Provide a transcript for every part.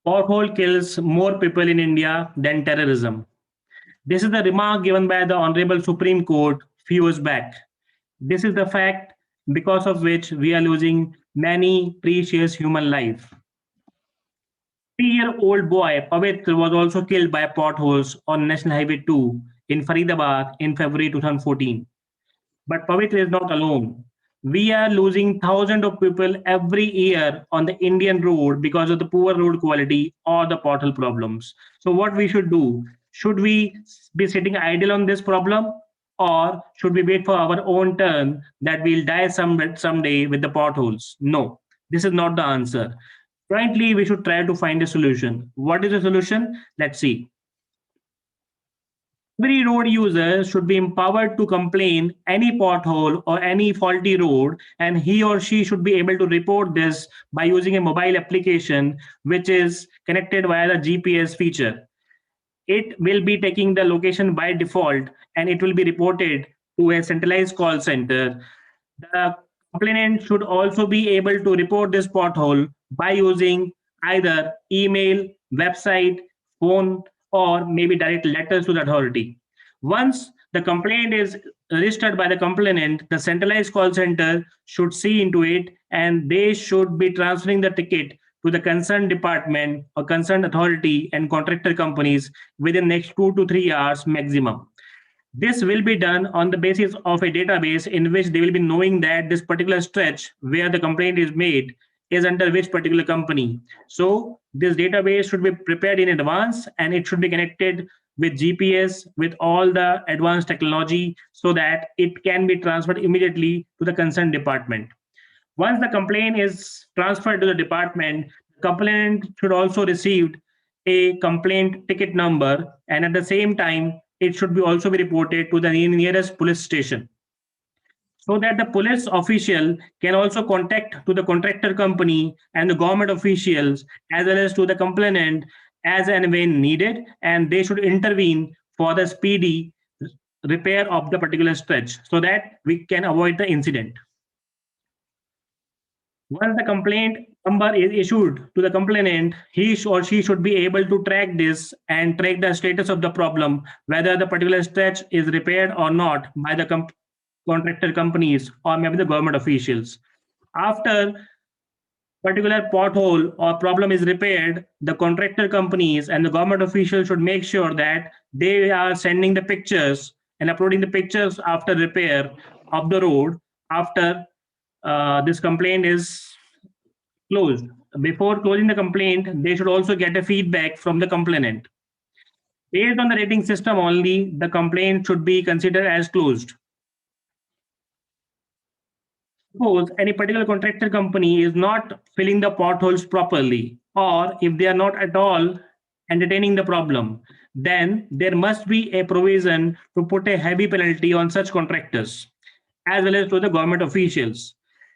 Pothole kills more people in India than terrorism. This is the remark given by the Honorable Supreme Court few years back. This is the fact because of which we are losing many precious human life. 3-year-old boy Pavitra was also killed by potholes on National Highway 2 in Faridabad in February 2014. But Pavitra is not alone. We are losing thousands of people every year on the Indian road because of the poor road quality or the pothole problems. So, what we should do? Should we be sitting idle on this problem, or should we wait for our own turn that we'll die someday with the potholes? No, this is not the answer. Currently, we should try to find a solution. What is the solution? Let's see. Every road user should be empowered to complain any pothole or any faulty road, and he or she should be able to report this by using a mobile application which is connected via the GPS feature. It will be taking the location by default and it will be reported to a centralized call center. The complainant should also be able to report this pothole by using either email, website, phone, or maybe direct letters to the authority. Once the complaint is registered by the complainant, the centralized call center should see into it and they should be transferring the ticket to the concerned department or concerned authority and contractor companies within next 2 to 3 hours maximum. This will be done on the basis of a database in which they will be knowing that this particular stretch where the complaint is made is under which particular company. So this database should be prepared in advance and it should be connected with GPS, with all the advanced technology so that it can be transferred immediately to the concerned department. Once the complaint is transferred to the department, the complainant should also receive a complaint ticket number, and at the same time, it should be also be reported to the nearest police station so that the police official can also contact to the contractor company and the government officials as well as to the complainant as and when needed, and they should intervene for the speedy repair of the particular stretch so that we can avoid the incident. Once the complaint number is issued to the complainant, he or she should be able to track this and track the status of the problem, whether the particular stretch is repaired or not by the contractor companies or maybe the government officials. After particular pothole or problem is repaired, the contractor companies and the government officials should make sure that they are sending the pictures and uploading the pictures after repair of the road after this complaint is closed. Before closing the complaint, they should also get a feedback from the complainant. Based on the rating system only, the complaint should be considered as closed. Suppose any particular contractor company is not filling the potholes properly, or if they are not at all entertaining the problem, then there must be a provision to put a heavy penalty on such contractors as well as to the government officials.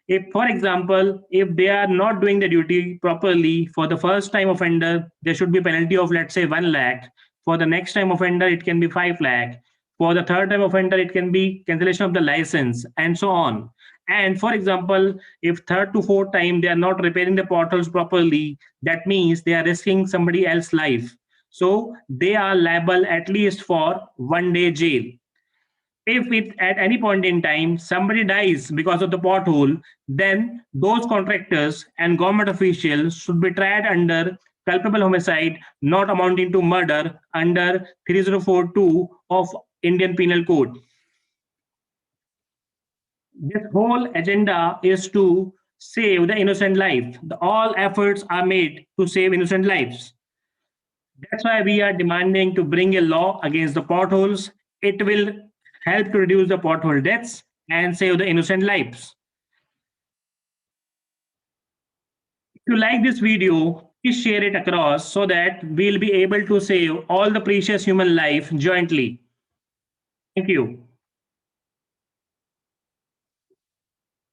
If, for example, if they are not doing the duty properly for the first time offender, there should be a penalty of, let's say, 1 lakh. For the next time offender, it can be 5 lakh. For the third time offender, it can be cancellation of the license and so on. And for example, if third to fourth time they are not repairing the portals properly, that means they are risking somebody else's life. So they are liable at least for 1 day jail. If it at any point in time somebody dies because of the pothole, then those contractors and government officials should be tried under culpable homicide not amounting to murder under 3042 of Indian Penal Code. This whole agenda is to save the innocent life. All efforts are made to save innocent lives. That's why we are demanding to bring a law against the potholes. It will help to reduce the pothole deaths and save the innocent lives. If you like this video, please share it across so that we'll be able to save all the precious human life jointly. Thank you.